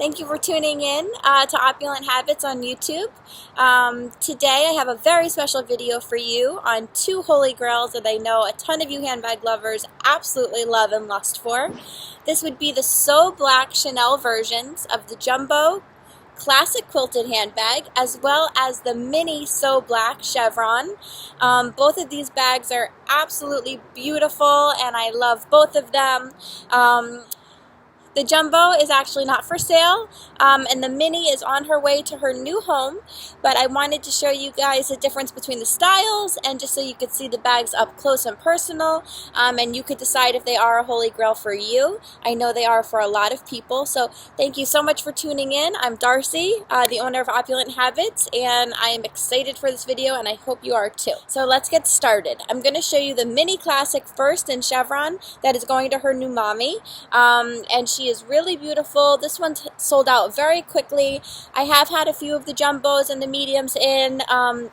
Thank you for tuning in to Opulent Habits on YouTube. Today I have a very special video for you on two holy grails that I know a ton of you handbag lovers absolutely love and lust for. This would be the So Black Chanel versions of the Jumbo Classic Quilted handbag as well as the Mini So Black Chevron. Both of these bags are absolutely beautiful and I love both of them. The Jumbo is actually not for sale, and the Mini is on her way to her new home, but I wanted to show you guys the difference between the styles and just so you could see the bags up close and personal, and you could decide if they are a holy grail for you. I know they are for a lot of people, so thank you so much for tuning in. I'm Darcy, the owner of Opulent Habits, and I am excited for this video, and I hope you are too. So let's get started. I'm going to show you the Mini Classic first in Chevron that is going to her new mommy, and she is really beautiful. This one sold out very quickly. I have had a few of the jumbos and the mediums in.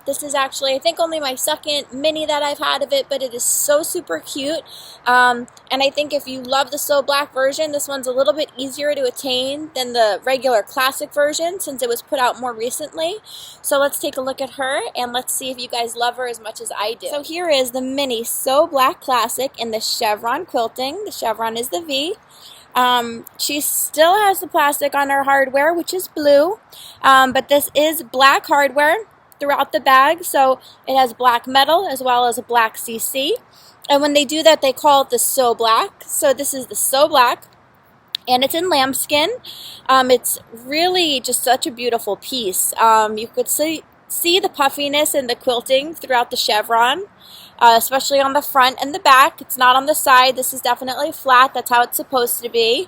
This is actually, I think, only my second mini that I've had of it, but it is so super cute. And I think if you love the So Black version, this one's a little bit easier to attain than the regular classic version since it was put out more recently. So let's take a look at her and let's see if you guys love her as much as I do. So here is the Mini So Black Classic in the Chevron quilting. The Chevron is the V. She still has the plastic on her hardware, which is blue, but this is black hardware throughout the bag, so it has black metal as well as a black CC, and when they do that, they call it the So Black. So this is the So Black, and it's in lambskin. It's really just such a beautiful piece. You could see the puffiness in the quilting throughout the chevron, especially on the front and the back. It's not on the side. This is definitely flat. That's how it's supposed to be.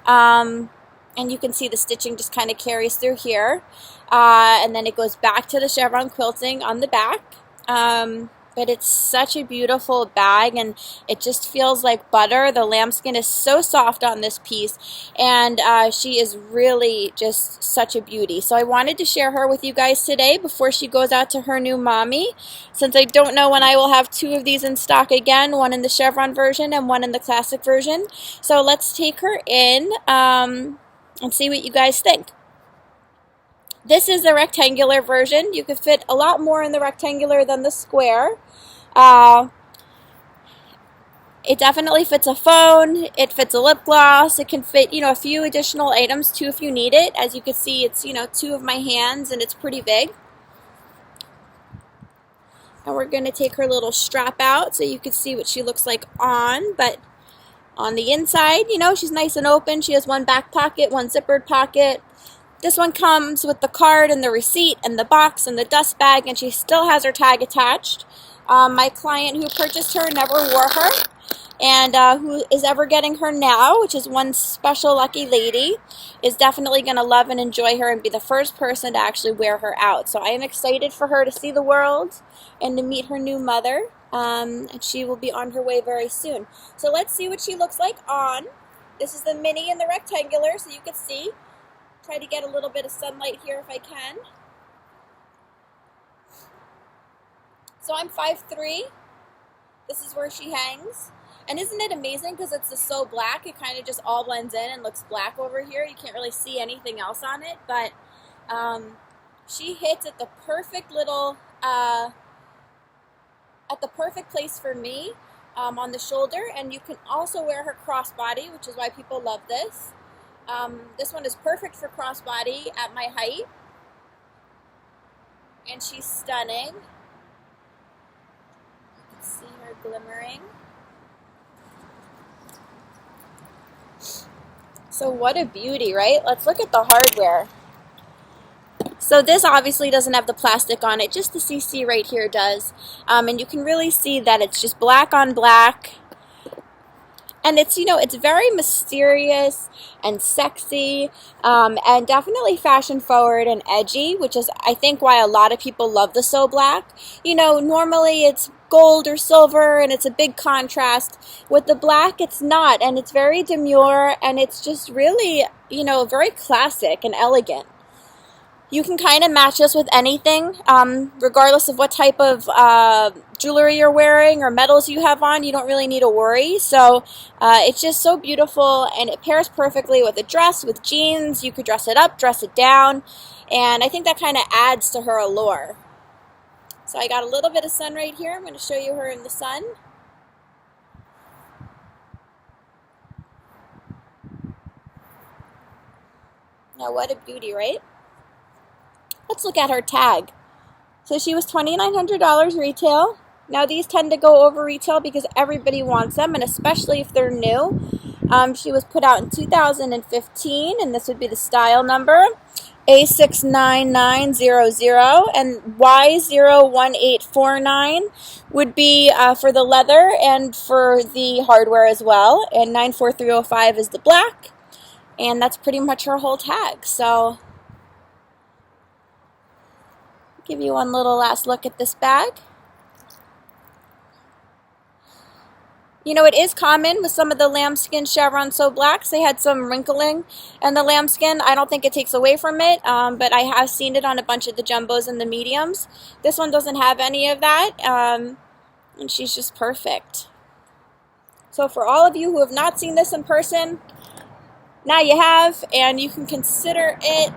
And you can see the stitching just kind of carries through here. And then it goes back to the chevron quilting on the back. But it's such a beautiful bag and it just feels like butter. The lambskin is so soft on this piece and she is really just such a beauty. So I wanted to share her with you guys today before she goes out to her new mommy, since I don't know when I will have two of these in stock again, one in the chevron version and one in the classic version. So let's take her in and see what you guys think. This is the rectangular version. You could fit a lot more in the rectangular than the square. It definitely fits a phone. It fits a lip gloss. It can fit, a few additional items too if you need it. As you can see, it's, two of my hands and it's pretty big. And we're going to take her little strap out so you can see what she looks like on. But on the inside, she's nice and open. She has one back pocket, one zippered pocket. This one comes with the card and the receipt and the box and the dust bag, and she still has her tag attached. My client who purchased her never wore her, and who is ever getting her now, which is one special lucky lady, is definitely going to love and enjoy her and be the first person to actually wear her out. So I am excited for her to see the world and to meet her new mother, and she will be on her way very soon. So let's see what she looks like on. This is the mini and the rectangular, so you can see. Try to get a little bit of sunlight here if I can. So I'm 5'3". This is where she hangs. And isn't it amazing because it's So Black, it kind of just all blends in and looks black over here. You can't really see anything else on it, but she hits at the perfect little, at the perfect place for me on the shoulder. And you can also wear her crossbody, which is why people love this. This one is perfect for crossbody at my height, and she's stunning. You can see her glimmering. So what a beauty, right? Let's look at the hardware. So this obviously doesn't have the plastic on it, just the CC right here does, and you can really see that it's just black on black. And it's, it's very mysterious and sexy, and definitely fashion forward and edgy, which is, I think, why a lot of people love the So Black. Normally it's gold or silver and it's a big contrast. With the black, it's not, and it's very demure, and it's just really, very classic and elegant. You can kind of match this with anything, regardless of what type of jewelry you're wearing or metals you have on. You don't really need to worry. So it's just so beautiful, and it pairs perfectly with a dress, with jeans. You could dress it up, dress it down, and I think that kind of adds to her allure. So I got a little bit of sun right here. I'm going to show you her in the sun. Now what a beauty, right? Let's look at her tag. So she was $2,900 retail. Now these tend to go over retail because everybody wants them, and especially if they're new. She was put out in 2015, and this would be the style number, A69900, and Y01849 would be for the leather and for the hardware as well, and 94305 is the black, and that's pretty much her whole tag. So give you one little last look at this bag. You know, it is common with some of the lambskin Chevron So Blacks. They had some wrinkling in the lambskin. I don't think it takes away from it, but I have seen it on a bunch of the jumbos and the mediums. This one doesn't have any of that, and she's just perfect. So for all of you who have not seen this in person, now you have, and you can consider it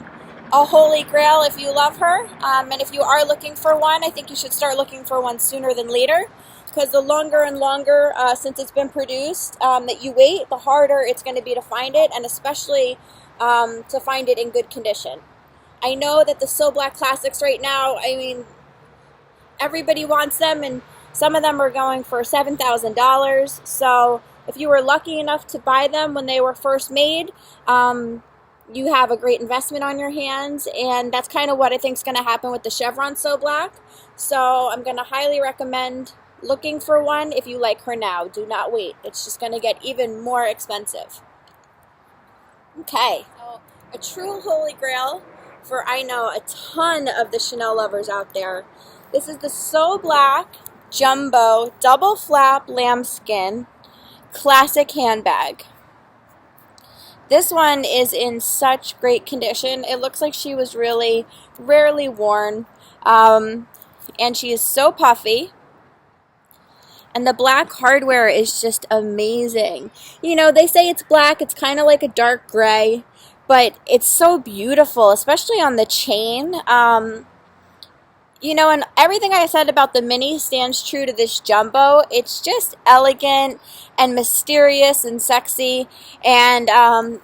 a holy grail if you love her. And if you are looking for one, I think you should start looking for one sooner than later, because the longer and longer since it's been produced that you wait, the harder it's going to be to find it, and especially to find it in good condition. I know that the So Black Classics right now, I mean, everybody wants them, and some of them are going for $7,000. So if you were lucky enough to buy them when they were first made, you have a great investment on your hands, and that's kind of what I think is going to happen with the Chevron So Black. So I'm going to highly recommend looking for one if you like her now. Do not wait. It's just going to get even more expensive. Okay, so a true holy grail for, I know, a ton of the Chanel lovers out there. This is the So Black Jumbo Double Flap Lambskin Classic Handbag. This one is in such great condition. It looks like she was really rarely worn, and she is so puffy. And the black hardware is just amazing. You know, they say it's black, it's kind of like a dark gray, but it's so beautiful, especially on the chain. You know, and everything I said about the mini stands true to this jumbo. It's just elegant and mysterious and sexy. And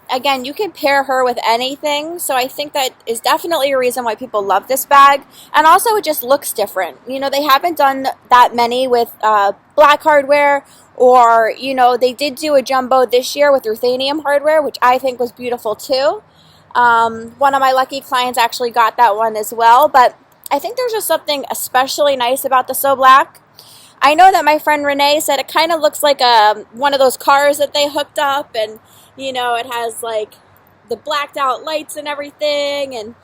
again, you can pair her with anything. So I think that is definitely a reason why people love this bag. And also it just looks different. You know, they haven't done that many with black hardware. Or, you know, they did do a jumbo this year with ruthenium hardware, which I think was beautiful too. One of my lucky clients actually got that one as well. But I think there's just something especially nice about the So Black. I know that my friend Renee said it kind of looks like one of those cars that they hooked up, and you know, it has like the blacked out lights and everything, and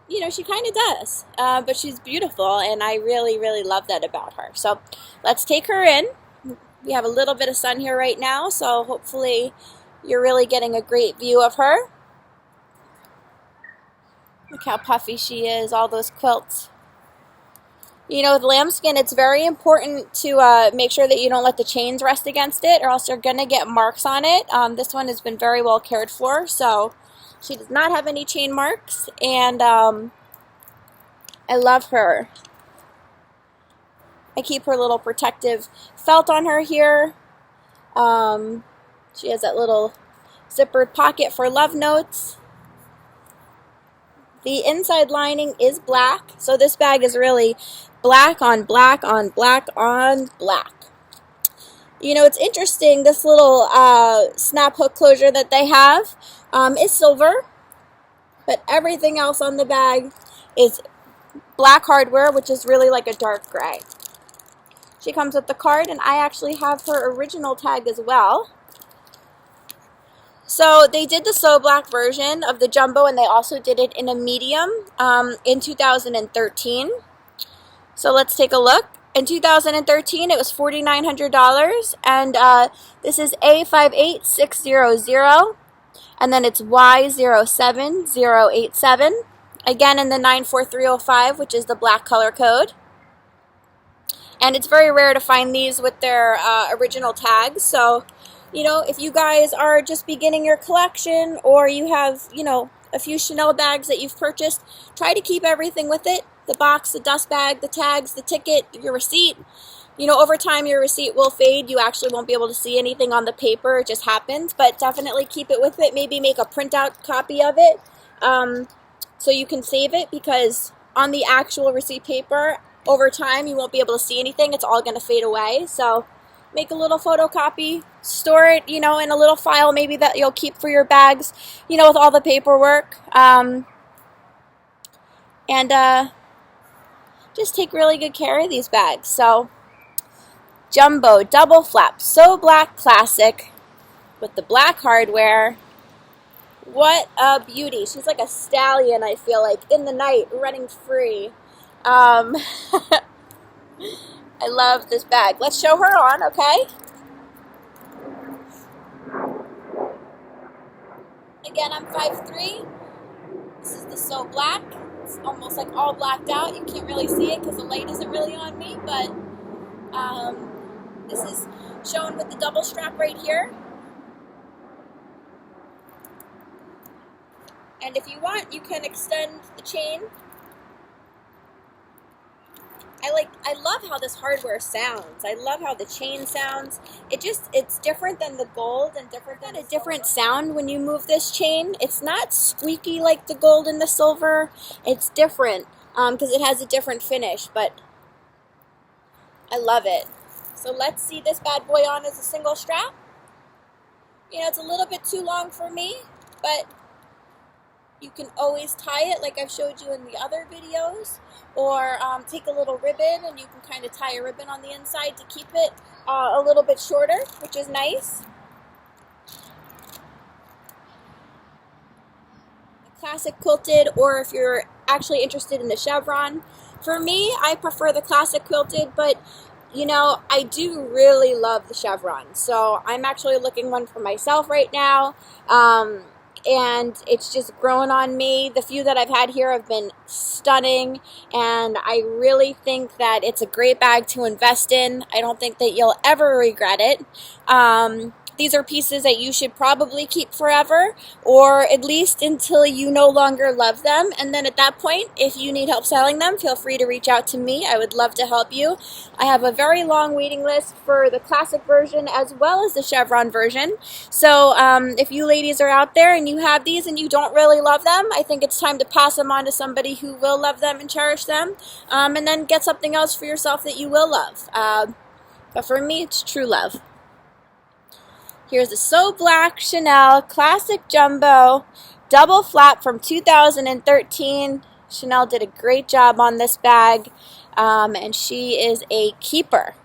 you know, she kind of does, but she's beautiful, and I really, really love that about her. So let's take her in. We have a little bit of sun here right now, so hopefully you're really getting a great view of her. Look how puffy she is, all those quilts. You know, with lambskin, it's very important to make sure that you don't let the chains rest against it, or else you're going to get marks on it. This one has been very well cared for, so she does not have any chain marks, and I love her. I keep her little protective felt on her here. She has that little zippered pocket for love notes. The inside lining is black, so this bag is really black on black on black on black. You know, it's interesting, this little snap hook closure that they have is silver, but everything else on the bag is black hardware, which is really like a dark gray. She comes with the card, and I actually have her original tag as well. So they did the So Black version of the jumbo, and they also did it in a medium in 2013. So let's take a look. In 2013, it was $4,900, and this is A58600, and then it's Y07087. Again in the 94305, which is the black color code. And it's very rare to find these with their original tags. So, you know, if you guys are just beginning your collection, or you have, you know, a few Chanel bags that you've purchased, try to keep everything with it. The box, the dust bag, the tags, the ticket, your receipt. You know, over time your receipt will fade. You actually won't be able to see anything on the paper. It just happens. But definitely keep it with it. Maybe make a printout copy of it so you can save it, because on the actual receipt paper, over time you won't be able to see anything. It's all going to fade away. So make a little photocopy, store it, you know, in a little file maybe that you'll keep for your bags, you know, with all the paperwork. Just take really good care of these bags. So, jumbo double flap, so black classic with the black hardware. What a beauty. She's like a stallion, I feel like, in the night, running free. I love this bag. Let's show her on, okay? Again, I'm 5'3". This is the So Black. It's almost like all blacked out. You can't really see it because the light isn't really on me, but this is shown with the double strap right here. And if you want, you can extend the chain. I love how this hardware sounds. I love how the chain sounds. It's different than the gold and different than a different sound when you move this chain. It's not squeaky like the gold and the silver. It's different because it has a different finish, but I love it. So let's see this bad boy on as a single strap. You know, it's a little bit too long for me, but you can always tie it like I've showed you in the other videos, or take a little ribbon and you can kind of tie a ribbon on the inside to keep it a little bit shorter, which is nice. The classic quilted, or if you're actually interested in the chevron. For me, I prefer the classic quilted, but you know, I do really love the chevron. So I'm actually looking one for myself right now. And it's just grown on me. The few that I've had here have been stunning, and I really think that it's a great bag to invest in. I don't think that you'll ever regret it. These are pieces that you should probably keep forever, or at least until you no longer love them. And then at that point, if you need help selling them, feel free to reach out to me. I would love to help you. I have a very long waiting list for the classic version as well as the chevron version. So if you ladies are out there and you have these and you don't really love them, I think it's time to pass them on to somebody who will love them and cherish them, and then get something else for yourself that you will love. But for me, it's true love. Here's the So Black Chanel Classic Jumbo Double Flap from 2013. Chanel did a great job on this bag, and she is a keeper.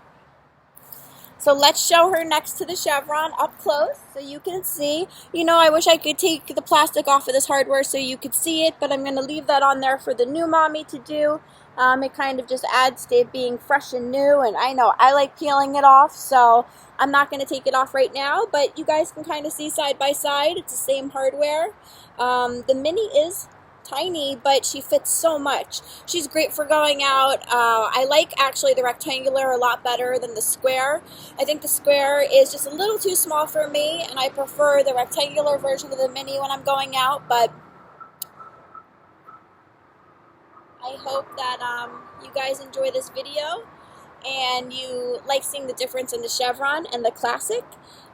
So let's show her next to the chevron up close so you can see. You know, I wish I could take the plastic off of this hardware so you could see it, but I'm going to leave that on there for the new mommy to do. It kind of just adds to it being fresh and new, and I know I like peeling it off, so I'm not going to take it off right now, but you guys can kind of see side by side. It's the same hardware. The mini is tiny, but she fits so much. She's great for going out. I like actually the rectangular a lot better than the square. I think the square is just a little too small for me, and I prefer the rectangular version of the mini when I'm going out, but I hope that you guys enjoy this video and you like seeing the difference in the chevron and the classic.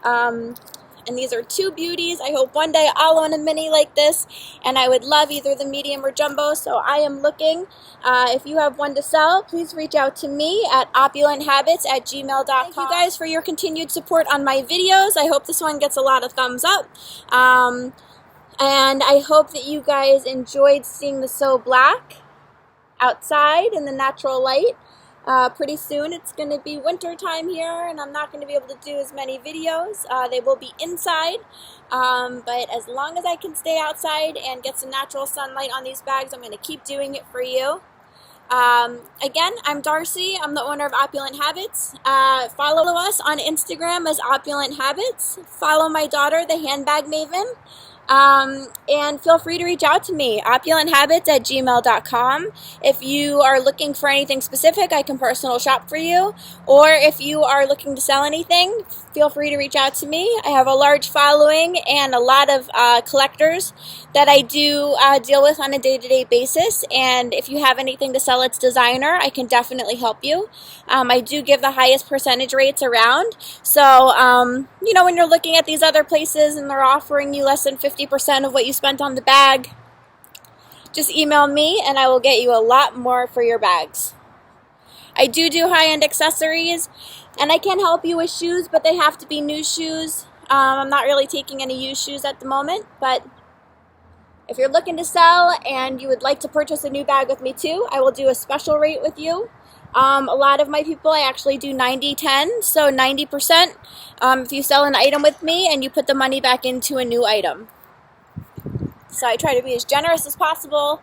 And these are two beauties. I hope one day I'll own a mini like this, and I would love either the medium or jumbo, so I am looking. If you have one to sell, please reach out to me at opulenthabits@gmail.com. Thank you guys for your continued support on my videos. I hope this one gets a lot of thumbs up. And I hope that you guys enjoyed seeing the So Black outside in the natural light. Pretty soon it's going to be winter time here, and I'm not going to be able to do as many videos. They will be inside, but as long as I can stay outside and get some natural sunlight on these bags, I'm going to keep doing it for you. Again, I'm Darcy. I'm the owner of Opulent Habits. Follow us on Instagram as Opulent Habits. Follow my daughter, the Handbag Maven. And feel free to reach out to me, opulenthabits@gmail.com. If you are looking for anything specific, I can personal shop for you. Or if you are looking to sell anything, feel free to reach out to me. I have a large following and a lot of collectors that I do deal with on a day-to-day basis. And if you have anything to sell that's designer, I can definitely help you. I do give the highest percentage rates around. So, you know, when you're looking at these other places and they're offering you less than 50% of what you spent on the bag, just email me and I will get you a lot more for your bags. I do high-end accessories, and I can help you with shoes, but they have to be new shoes. I'm not really taking any used shoes at the moment, but if you're looking to sell and you would like to purchase a new bag with me too, I will do a special rate with you. A lot of my people, I actually do 90-10, so 90% if you sell an item with me and you put the money back into a new item. So I try to be as generous as possible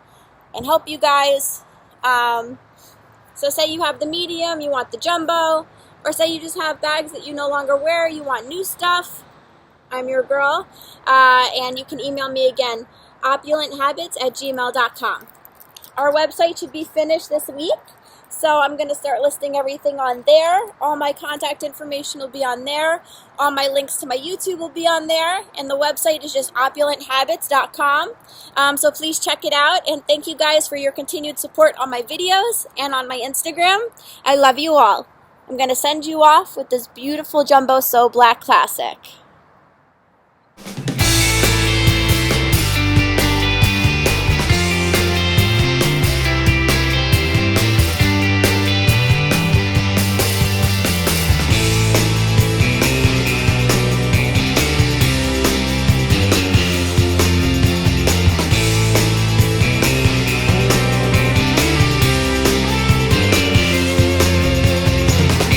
and help you guys. So say you have the medium, you want the jumbo, or say you just have bags that you no longer wear, you want new stuff, I'm your girl. And you can email me again, opulenthabits@gmail.com. Our website should be finished this week, so I'm going to start listing everything on there. All my contact information will be on there. All my links to my YouTube will be on there. And the website is just opulenthabits.com. So please check it out. And thank you guys for your continued support on my videos and on my Instagram. I love you all. I'm going to send you off with this beautiful Jumbo So Black Classic.